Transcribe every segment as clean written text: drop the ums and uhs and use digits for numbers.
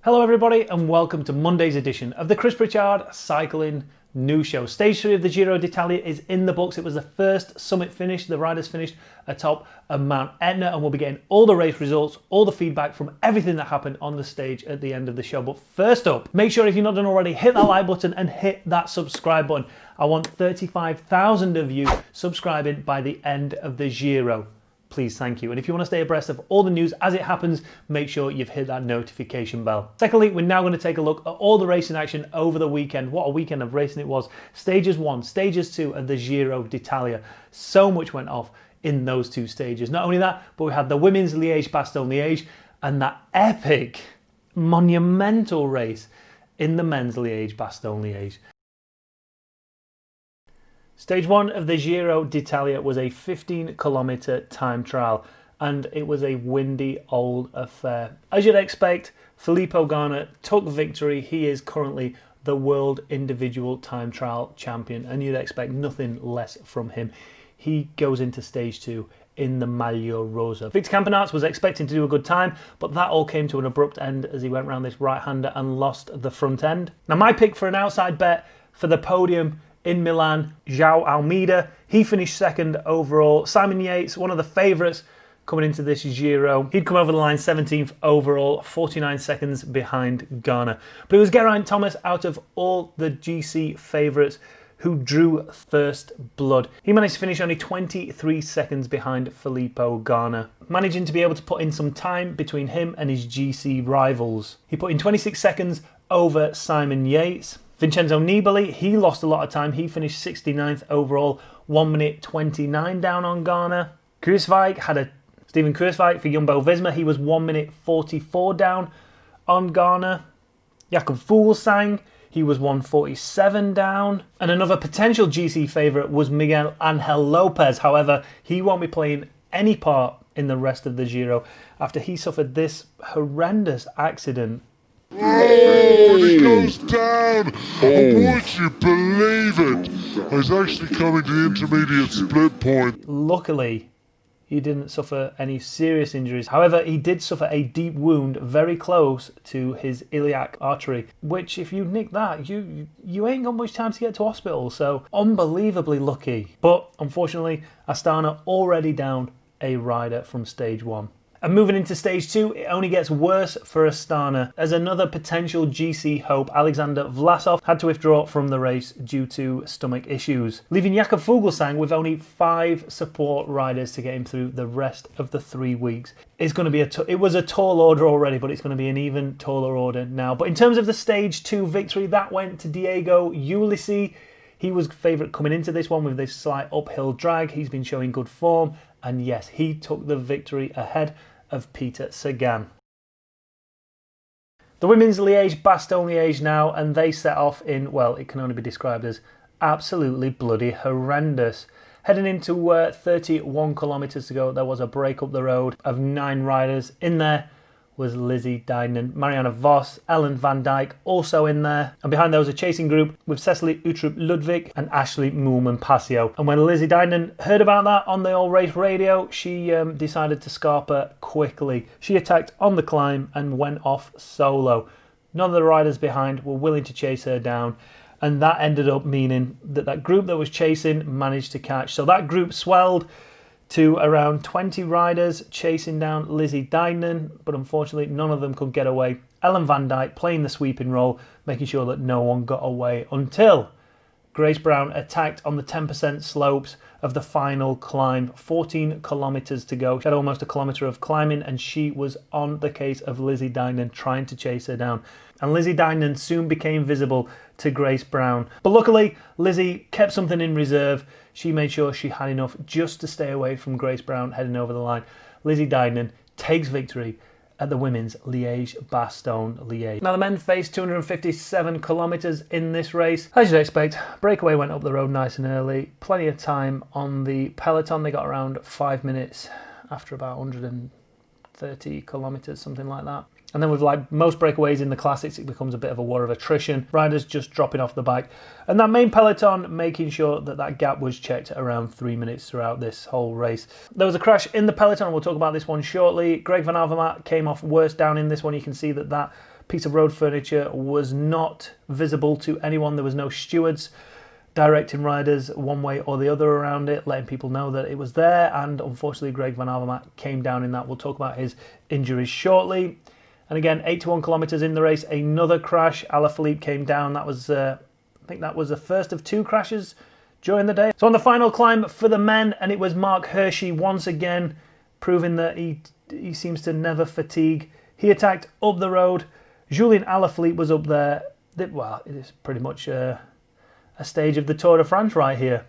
Hello everybody and welcome to Monday's edition of the Chris Pritchard Cycling News Show. Stage 3 of the Giro d'Italia is in the books. It was the first summit finish. The riders finished atop of Mount Etna, and we'll be getting all the race results, all the feedback from everything that happened on the stage at the end of the show. But first up, make sure if you're not done already, hit that like button and hit that subscribe button. I want 35,000 of you subscribing by the end of the Giro. Please, thank you. And if you want to stay abreast of all the news as it happens, make sure you've hit that notification bell. Secondly, we're now going to take a look at all the racing action over the weekend. What a weekend of racing it was. Stages 1, Stages 2 of the Giro d'Italia. So much went off in those two stages. Not only that, but we had the women's Liège-Bastogne-Liège and that epic, monumental race in the men's Liège-Bastogne-Liège. Stage 1 of the Giro d'Italia was a 15-kilometre time trial, and it was a windy old affair. As you'd expect, Filippo Ganna took victory. He is currently the world individual time trial champion, and you'd expect nothing less from him. He goes into stage 2 in the Maglia Rosa. Victor Campenaerts was expecting to do a good time, but that all came to an abrupt end as he went round this right-hander and lost the front end. Now, my pick for an outside bet for the podium in Milan, João Almeida. He finished second overall. Simon Yates, one of the favourites coming into this Giro. He'd come over the line 17th overall, 49 seconds behind Ganna. But it was Geraint Thomas out of all the GC favourites who drew first blood. He managed to finish only 23 seconds behind Filippo Ganna, managing to be able to put in some time between him and his GC rivals. He put in 26 seconds over Simon Yates. Vincenzo Nibali, he lost a lot of time. He finished 69th overall, 1 minute 29 down on Ganna. Steven Kruijswijk for Jumbo-Visma, he was 1 minute 44 down on Ganna. Jakob Fuglsang, he was 1:47 down. And another potential GC favourite was Miguel Angel Lopez. However, he won't be playing any part in the rest of the Giro after he suffered this horrendous accident. Oh, and he goes down. Oh, would you believe it? He's actually coming to the intermediate split point. Luckily, he didn't suffer any serious injuries. However, he did suffer a deep wound very close to his iliac artery, which if you nick that, you ain't got much time to get to hospital. So unbelievably lucky. But unfortunately, Astana already down a rider from stage 1. And moving into stage 2, it only gets worse for Astana, as another potential GC hope, Alexander Vlasov, had to withdraw from the race due to stomach issues, leaving Jakob Fuglsang with only 5 support riders to get him through the rest of the 3 weeks. It's going to be it was a tall order already, but it's going to be an even taller order now. But in terms of the stage 2 victory, that went to Diego Ulissi. He was favourite coming into this one with this slight uphill drag. He's been showing good form. And yes, he took the victory ahead of Peter Sagan. The women's Liège-Bastogne-Liège now, and they set off in, well, it can only be described as absolutely bloody horrendous. Heading into 31 kilometres to go, there was a break up the road of 9 riders. In there was Lizzie Deignan, Marianne Vos, Ellen Van Dijk also in there. And behind there was a chasing group with Cecily Uttrup Ludwig and Ashley Moolman-Pasio. And when Lizzie Deignan heard about that on the old race radio, she decided to scarper quickly. She attacked on the climb and went off solo. None of the riders behind were willing to chase her down. And that ended up meaning that that group that was chasing managed to catch. So that group swelled to around 20 riders chasing down Lizzie Deignan, but unfortunately none of them could get away. Ellen Van Dijk playing the sweeping role, making sure that no one got away until Grace Brown attacked on the 10% slopes of the final climb. 14 kilometres to go. She had almost a kilometre of climbing and she was on the case of Lizzie Deignan trying to chase her down. And Lizzie Deignan soon became visible to Grace Brown. But luckily, Lizzie kept something in reserve. She made sure she had enough just to stay away from Grace Brown heading over the line. Lizzie Deignan takes victory at the women's Liège-Bastogne-Liège. Now the men faced 257 kilometres in this race. As you'd expect, breakaway went up the road nice and early. Plenty of time on the peloton. They got around 5 minutes after about 130 kilometres, something like that. And then with like most breakaways in the classics, it becomes a bit of a war of attrition. Riders just dropping off the bike. And that main peloton making sure that that gap was checked at around 3 minutes throughout this whole race. There was a crash in the peloton. We'll talk about this one shortly. Greg Van Avermaet came off worst down in this one. You can see that piece of road furniture was not visible to anyone. There was no stewards directing riders one way or the other around it, letting people know that it was there. And unfortunately, Greg Van Avermaet came down in that. We'll talk about his injuries shortly. And again, 81 kilometres in the race, another crash. Alaphilippe came down. That was, I think that was the first of 2 crashes during the day. So on the final climb for the men, and it was Mark Hirschi once again, proving that he seems to never fatigue. He attacked up the road. Julien Alaphilippe was up there. Well, it is pretty much a stage of the Tour de France right here.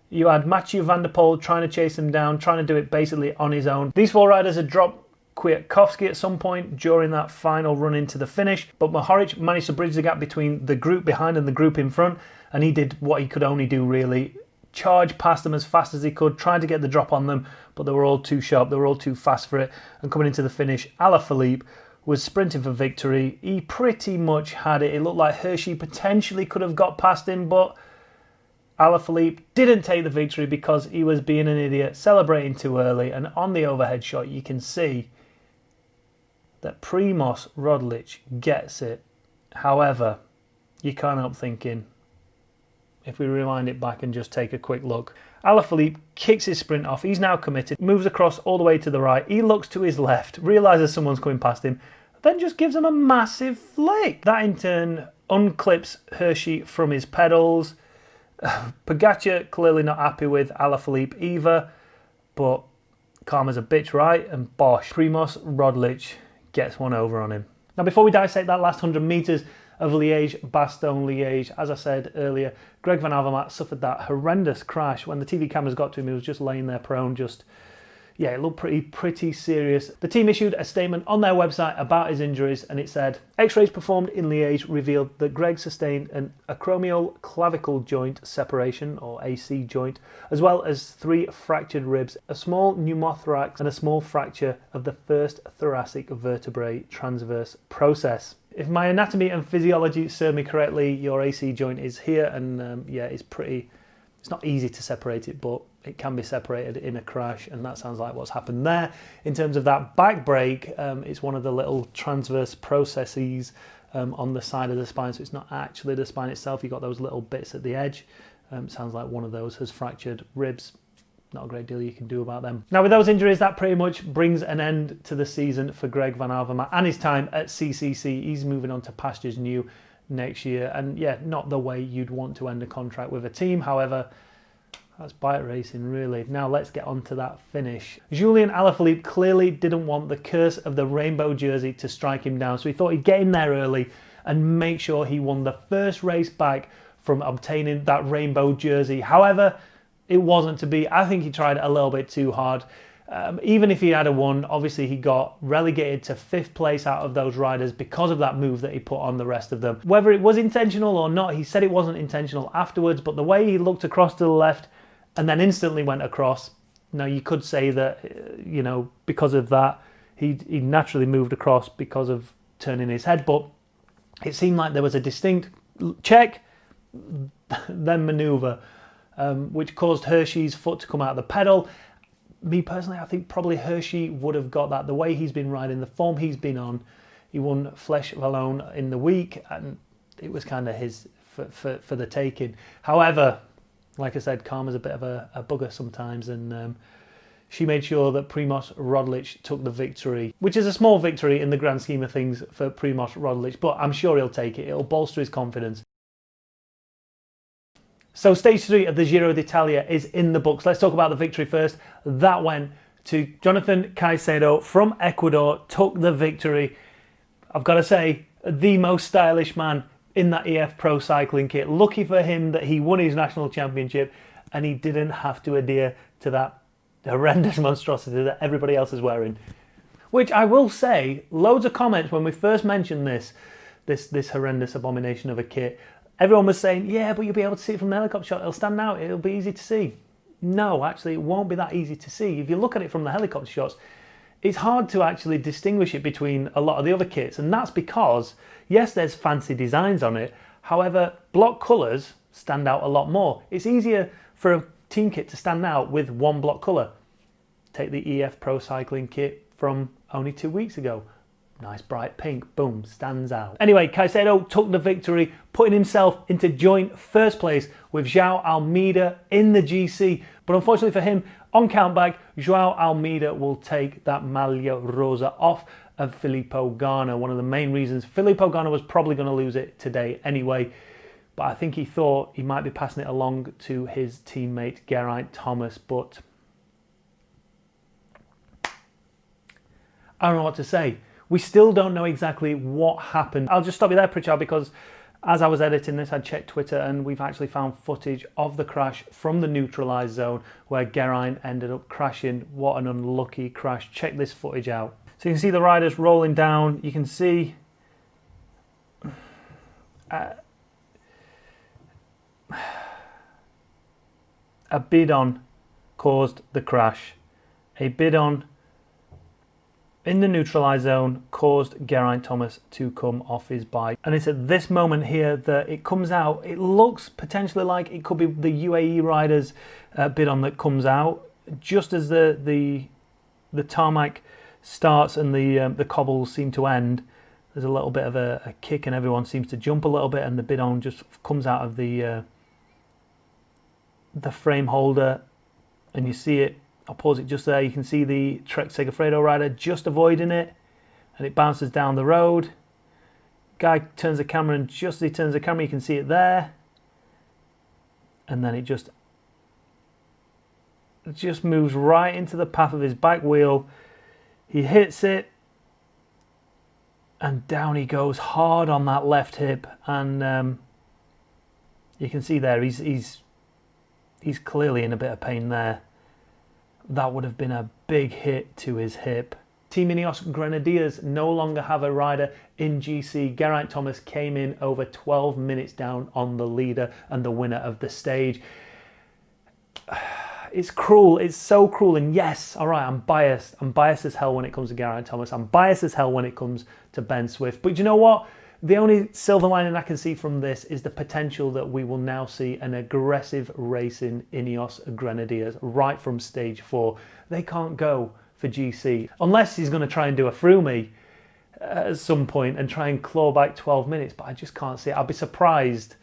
You had Mathieu van der Poel trying to chase him down, trying to do it basically on his own. These 4 riders had dropped Kwiatkowski at some point during that final run into the finish, but Mohoric managed to bridge the gap between the group behind and the group in front, and he did what he could only do really. Charge past them as fast as he could, trying to get the drop on them, but they were all too sharp, they were all too fast for it. And coming into the finish, Alaphilippe was sprinting for victory. He pretty much had it. It looked like Hirschi potentially could have got past him, but Alaphilippe didn't take the victory because he was being an idiot, celebrating too early. And on the overhead shot, you can see that Primož Roglič gets it. However, you can't help thinking, if we rewind it back and just take a quick look, Alaphilippe kicks his sprint off. He's now committed, moves across all the way to the right. He looks to his left, realises someone's coming past him, then just gives him a massive flick. That in turn unclips Hirschi from his pedals. Pogačar clearly not happy with Alaphilippe either, but karma's a bitch, right? And bosh, Primož Roglič gets one over on him. Now, before we dissect that last 100 metres of Liège-Bastogne-Liège, as I said earlier, Greg Van Avermaet suffered that horrendous crash. When the TV cameras got to him, he was just laying there prone, it looked pretty serious. The team issued a statement on their website about his injuries, and it said, X-rays performed in Liège revealed that Greg sustained an acromial clavicle joint separation, or AC joint, as well as 3 fractured ribs, a small pneumothorax, and a small fracture of the first thoracic vertebrae transverse process. If my anatomy and physiology serve me correctly, your AC joint is here, and it's not easy to separate it, but it can be separated in a crash, and that sounds like what's happened there. In terms of that back break, it's one of the little transverse processes on the side of the spine, so it's not actually the spine itself. You've got those little bits at the edge. Sounds like one of those has fractured ribs. Not a great deal you can do about them. Now, with those injuries, that pretty much brings an end to the season for Greg Van Avermaet and his time at CCC. He's moving on to pastures new next year, and yeah, not the way you'd want to end a contract with a team. However, that's bike racing, really. Now let's get on to that finish. Julien Alaphilippe clearly didn't want the curse of the rainbow jersey to strike him down, so he thought he'd get in there early and make sure he won the first race back from obtaining that rainbow jersey. However, it wasn't to be. I think he tried a little bit too hard. Even if he had won, obviously he got relegated to 5th place out of those riders because of that move that he put on the rest of them. Whether it was intentional or not, he said it wasn't intentional afterwards, but the way he looked across to the left and then instantly went across, now you could say that, because of that, he naturally moved across because of turning his head, but it seemed like there was a distinct check, then manoeuvre, which caused Hirschi's foot to come out of the pedal. Me personally, I think probably Hirschi would have got that. The way he's been riding, the form he's been on, he won Flèche Wallonne in the week, and it was kind of his for the taking. However, like I said, karma's a bit of a bugger sometimes, and she made sure that Primož Roglič took the victory, which is a small victory in the grand scheme of things for Primož Roglič, but I'm sure he'll take it. It'll bolster his confidence. So stage 3 of the Giro d'Italia is in the books. Let's talk about the victory first. That went to Jonathan Caicedo from Ecuador, took the victory. I've got to say, the most stylish man in that EF Pro Cycling kit. Lucky for him that he won his national championship and he didn't have to adhere to that horrendous monstrosity that everybody else is wearing. Which I will say, loads of comments when we first mentioned this horrendous abomination of a kit. Everyone was saying, yeah, but you'll be able to see it from the helicopter shot. It'll stand out. It'll be easy to see. No, actually, it won't be that easy to see. If you look at it from the helicopter shots, it's hard to actually distinguish it between a lot of the other kits. And that's because, yes, there's fancy designs on it. However, block colours stand out a lot more. It's easier for a team kit to stand out with one block colour. Take the EF Pro Cycling kit from only 2 weeks ago. Nice bright pink, boom, stands out. Anyway, Caicedo took the victory, putting himself into joint first place with João Almeida in the GC. But unfortunately for him, on countback, João Almeida will take that Maglia Rosa off of Filippo Ganna. One of the main reasons Filippo Ganna was probably going to lose it today anyway, but I think he thought he might be passing it along to his teammate Geraint Thomas, but I don't know what to say. We still don't know exactly what happened. I'll just stop you there, Pritchard, because as I was editing this, I checked Twitter and we've actually found footage of the crash from the neutralised zone where Geraint ended up crashing. What an unlucky crash. Check this footage out. So you can see the riders rolling down. You can see a bidon caused the crash. A bidon in the neutralised zone caused Geraint Thomas to come off his bike. And it's at this moment here that it comes out. It looks potentially like it could be the UAE riders bidon that comes out. Just as the tarmac starts and the cobbles seem to end, there's a little bit of a kick and everyone seems to jump a little bit, and the bidon just comes out of the frame holder, and you see it. I'll pause it just there. You can see the Trek Segafredo rider just avoiding it, and it bounces down the road. Guy turns the camera, and just as he turns the camera, you can see it there, and then it just moves right into the path of his back wheel. He hits it, and down he goes hard on that left hip, and you can see there he's clearly in a bit of pain there. That would have been a big hit to his hip. Team Ineos Grenadiers no longer have a rider in GC. Geraint Thomas came in over 12 minutes down on the leader and the winner of the stage. It's cruel. It's so cruel. And yes, all right, I'm biased. I'm biased as hell when it comes to Geraint Thomas. I'm biased as hell when it comes to Ben Swift. But you know what? The only silver lining I can see from this is the potential that we will now see an aggressive racing Ineos Grenadiers right from stage 4. They can't go for GC unless he's going to try and do a Froome at some point and try and claw back 12 minutes. But I just can't see it. I'll be surprised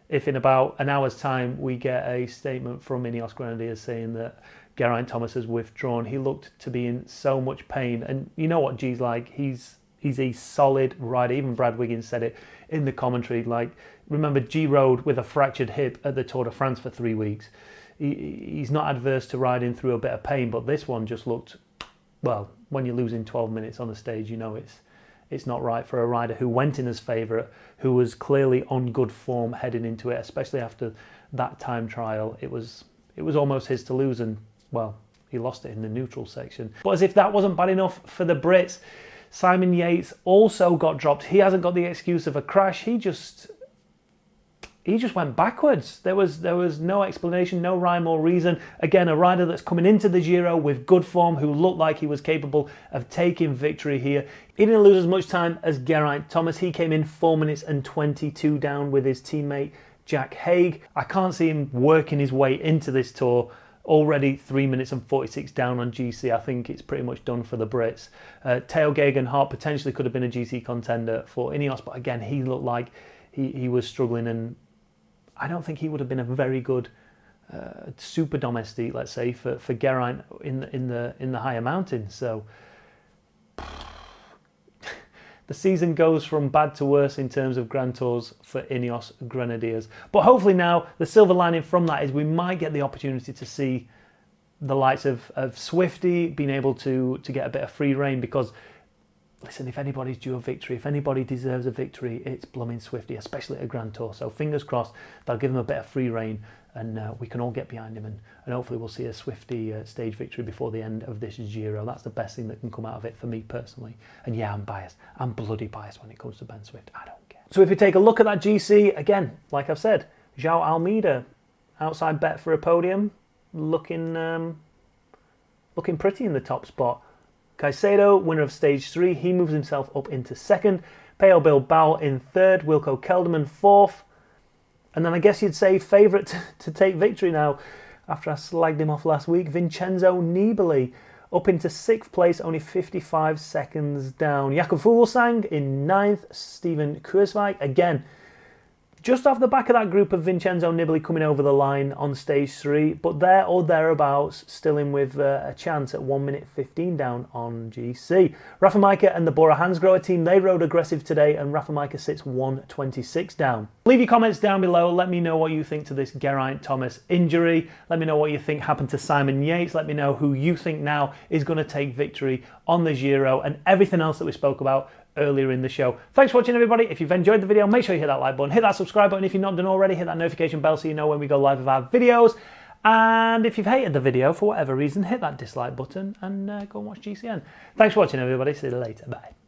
if in about an hour's time we get a statement from Ineos Grenadiers saying that Geraint Thomas has withdrawn. He looked to be in so much pain, and you know what G's like. He's a solid rider. Even Brad Wiggins said it in the commentary. Like, remember, G rode with a fractured hip at the Tour de France for 3 weeks. He's not adverse to riding through a bit of pain, but this one just looked, well, when you're losing 12 minutes on the stage, you know it's not right for a rider who went in as favourite, who was clearly on good form heading into it, especially after that time trial. It was almost his to lose, and, well, he lost it in the neutral section. But as if that wasn't bad enough for the Brits, Simon Yates also got dropped. He hasn't got the excuse of a crash. He just went backwards. There was no explanation, no rhyme or reason. Again, a rider that's coming into the Giro with good form, who looked like he was capable of taking victory here. He didn't lose as much time as Geraint Thomas. He came in 4 minutes and 22 down with his teammate Jack Haig. I can't see him working his way into this Tour. Already 3 minutes and 46 down on GC. I think it's pretty much done for the Brits. Tao Geoghegan Hart potentially could have been a GC contender for Ineos, but again, he looked like he was struggling, and I don't think he would have been a very good super domestique, let's say, for Geraint in the higher mountains. So the season goes from bad to worse in terms of Grand Tours for Ineos Grenadiers. But hopefully now, the silver lining from that is we might get the opportunity to see the likes of Swifty being able to get a bit of free rein, because, listen, if anybody's due a victory, if anybody deserves a victory, it's blooming Swifty, especially at a Grand Tour. So fingers crossed they'll give him a bit of free rein, and we can all get behind him, and hopefully we'll see a Swifty stage victory before the end of this Giro. That's the best thing that can come out of it for me personally. And yeah, I'm biased. I'm bloody biased when it comes to Ben Swift. I don't care. So if we take a look at that GC, again, like I've said, João Almeida, outside bet for a podium, looking pretty in the top spot. Caicedo, winner of stage 3, he moves himself up into second. Pello Bilbao in third. Wilco Kelderman fourth. And then I guess you'd say favourite to take victory now, after I slagged him off last week, Vincenzo Nibali. up into 6th place, only 55 seconds down. Jakob Fuglsang in 9th, Steven Kruijswijk, again, just off the back of that group of Vincenzo Nibali coming over the line on stage 3, but there or thereabouts, still in with a chance at 1 minute 15 down on GC. Rafa Majka and the Bora Hansgrohe team, they rode aggressive today, and Rafa Majka sits 126 down. Leave your comments down below. Let me know what you think to this Geraint Thomas injury. Let me know what you think happened to Simon Yates. Let me know who you think now is going to take victory on the Giro, and everything else that we spoke about earlier in the show. Thanks for watching, everybody. If you've enjoyed the video, make sure you hit that like button, hit that subscribe button if you've not done already, hit that notification bell so you know when we go live with our videos. And if you've hated the video for whatever reason, hit that dislike button and go and watch GCN. Thanks for watching, everybody. See you later. Bye.